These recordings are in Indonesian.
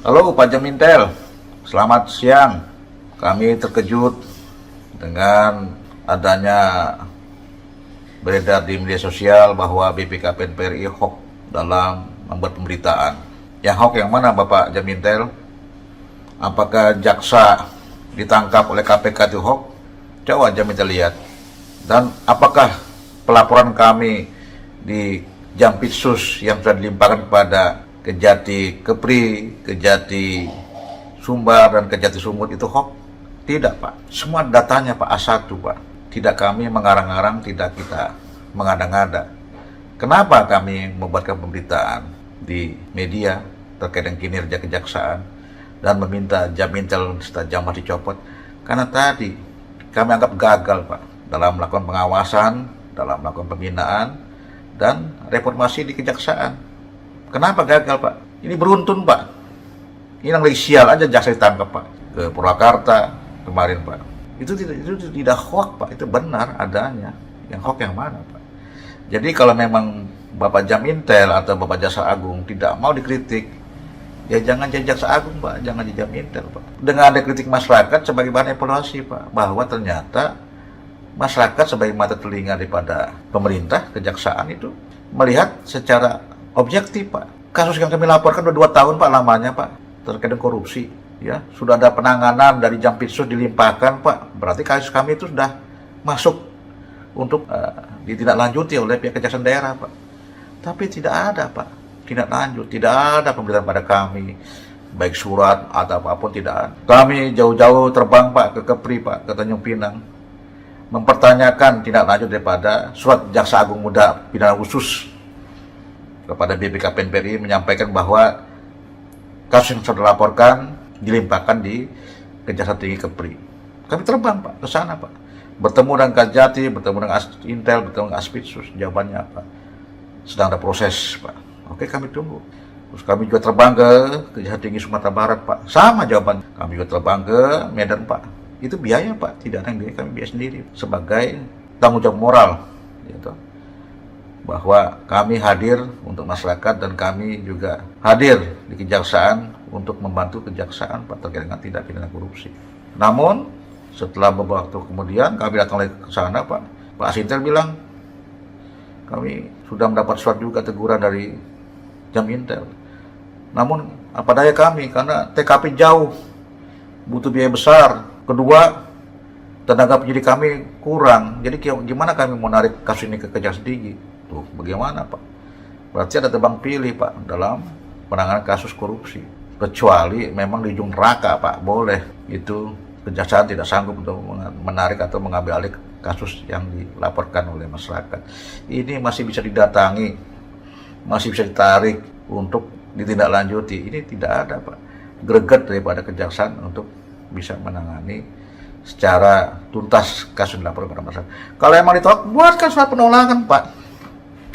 Halo Pak Jamintel, selamat siang. Kami terkejut dengan adanya beredar di media sosial bahwa BPKP NPRI hoax dalam membuat pemberitaan. Yang hoax yang mana Bapak Jamintel? Apakah jaksa ditangkap oleh KPK itu hoax? Coba Jamintel lihat. Dan apakah pelaporan kami di Jampitsus yang sudah dilimpahkan kepada Kejati Kepri, Kejati Sumbar, dan Kejati Sumut itu hoax? Tidak Pak, semua datanya Pak A1 Pak. Tidak kami mengarang-arang, tidak kita mengada-ngada. Kenapa kami membuatkan pemberitaan di media terkait dengan kinerja kejaksaan dan meminta Jamintel serta Jamwas dicopot? Karena tadi kami anggap gagal Pak dalam melakukan pengawasan, dalam melakukan pembinaan dan reformasi di kejaksaan. Kenapa gagal Pak? Ini beruntun Pak. Ini yang lagi sial aja jaksa ditangkap Pak. Ke Purwakarta kemarin Pak. Itu tidak hoax Pak, itu benar adanya. Yang hoax yang mana Pak? Jadi kalau memang Bapak Jamintel atau Bapak Jaksa Agung tidak mau dikritik, ya jangan jadi Jaksa Agung Pak, jangan jadi Jamintel Pak. Dengan ada kritik masyarakat sebagai bahan evaluasi Pak, bahwa ternyata masyarakat sebagai mata telinga daripada pemerintah, kejaksaan itu melihat secara objektif Pak. Kasus yang kami laporkan udah 2 tahun Pak lamanya Pak, terkait dengan korupsi. Ya, sudah ada penanganan dari Jampitsus dilimpahkan Pak. Berarti kasus kami itu sudah masuk untuk ditindaklanjuti oleh pihak kejaksaan daerah Pak. Tapi tidak ada Pak, tidak lanjut, tidak ada pemberitaan pada kami, baik surat atau apapun tidak ada. Kami jauh-jauh terbang Pak ke Kepri Pak, ke Tanjung Pinang, mempertanyakan tindak lanjut daripada surat Jaksa Agung Muda Pidana Khusus kepada BPKP NPRI, menyampaikan bahwa kasus yang sudah dilaporkan dilimpahkan di Kejaksaan Tinggi Kepri. Kami terbang Pak ke sana Pak, bertemu dengan Kejati, bertemu dengan Intel, bertemu dengan Aspitsus. Jawabannya apa? Sedang ada proses Pak. Oke, kami tunggu. Terus kami juga terbang ke Kejaksaan Tinggi Sumatera Barat Pak, sama jawaban. Kami juga terbang ke Medan Pak. Itu biaya Pak, tidak ada yang biaya, kami biaya sendiri sebagai tanggung jawab moral gitu, bahwa kami hadir untuk masyarakat dan kami juga hadir di kejaksaan untuk membantu kejaksaan Pak terkait dengan tindak pidana korupsi. Namun setelah beberapa waktu kemudian kami datang lagi ke sana Pak Asintel bilang kami sudah mendapat surat juga teguran dari Jamintel. Namun apa daya kami, karena TKP jauh, butuh biaya besar. Kedua, tenaga penyidik kami kurang. Jadi gimana kami mau narik kasus ini ke Kejaksaan Tinggi? Tuh, bagaimana Pak? Berarti ada tebang pilih Pak dalam penanganan kasus korupsi. Kecuali memang di ujung neraka Pak, boleh. Itu kejaksaan tidak sanggup untuk menarik atau mengambil alih kasus yang dilaporkan oleh masyarakat. Ini masih bisa didatangi, masih bisa ditarik untuk ditindaklanjuti. Ini tidak ada Pak greget daripada kejaksaan untuk bisa menangani secara tuntas kasus yang dilaporkan pada masyarakat. Kalau emang ditolak, buatkan surat penolakan Pak.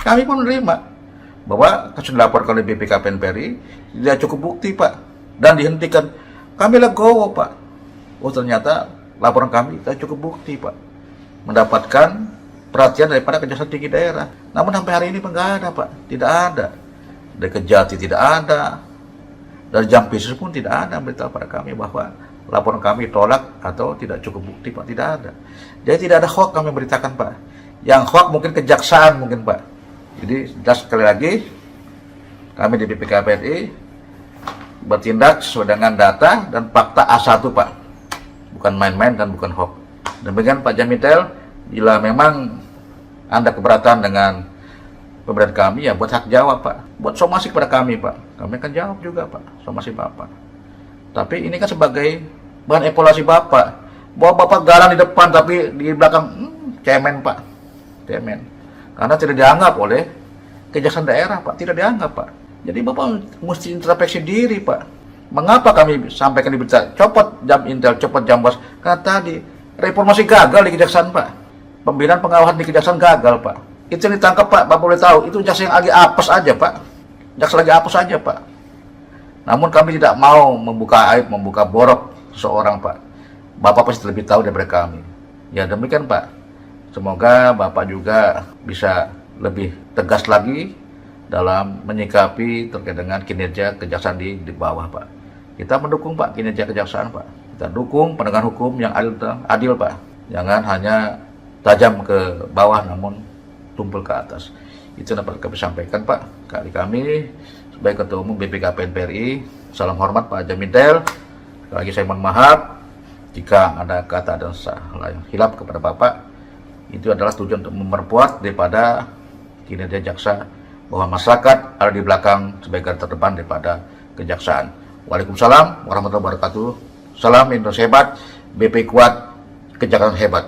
Kami pun menerima bahwa kasus dilaporkan oleh BPKP NPRI tidak cukup bukti Pak, dan dihentikan. Kami legowo Pak. Oh, ternyata laporan kami tidak cukup bukti Pak, mendapatkan perhatian daripada Kejaksaan Tinggi Daerah. Namun sampai hari ini nggak ada Pak, tidak ada. Dari Kejati tidak ada, dari Jampitsus pun tidak ada berita pada kami bahwa laporan kami tolak atau tidak cukup bukti Pak, tidak ada. Jadi tidak ada hoax kami beritakan Pak. Yang hoax mungkin kejaksaan mungkin Pak. Jadi jelas sekali lagi kami di BPKP NPRI bertindak sesuai dengan data dan fakta A1 Pak, bukan main-main dan bukan hoax. Demikian Pak Jamintel, bila memang Anda keberatan dengan pemberitaan kami, ya buat hak jawab Pak, buat somasi kepada kami Pak, kami akan jawab juga Pak, somasi Bapak. Tapi ini kan sebagai bahan evaluasi Bapak, bahwa Bapak galang di depan tapi di belakang cemen Pak, cemen. Karena tidak dianggap oleh kejaksaan daerah Pak, tidak dianggap Pak. Jadi Bapak mesti introspeksi diri Pak. Mengapa kami sampaikan di berita copot Jamintel, copot Jamwas? Karena tadi reformasi gagal di kejaksaan Pak, pembinaan pengawasan di kejaksaan gagal Pak. Itu yang ditangkap Pak, Bapak boleh tahu, itu jaksa yang lagi apes aja Pak, jaksa lagi apes aja Pak. Namun kami tidak mau membuka aib, membuka borok seseorang, Pak, Bapak pasti lebih tahu daripada kami. Ya demikian, Pak. Semoga Bapak juga bisa lebih tegas lagi dalam menyikapi terkait dengan kinerja kejaksaan di bawah, Pak. Kita mendukung, Pak, kinerja kejaksaan, Pak. Kita dukung penegakan hukum yang adil, Pak. Jangan hanya tajam ke bawah namun tumpul ke atas. Itu dapat kami sampaikan, Pak. Kali kami sebagai Ketua Umum BPKPN PRI, salam hormat Pak Jamintel. Sekali lagi saya mohon maaf jika ada kata dan salah yang hilaf kepada Bapak. Itu adalah tujuan untuk memperkuat daripada kinerja jaksa, bahwa masyarakat ada di belakang sebagai garda terdepan daripada kejaksaan. Waalaikumsalam warahmatullahi wabarakatuh. Salam Indonesia hebat, BP kuat, kejaksaan hebat.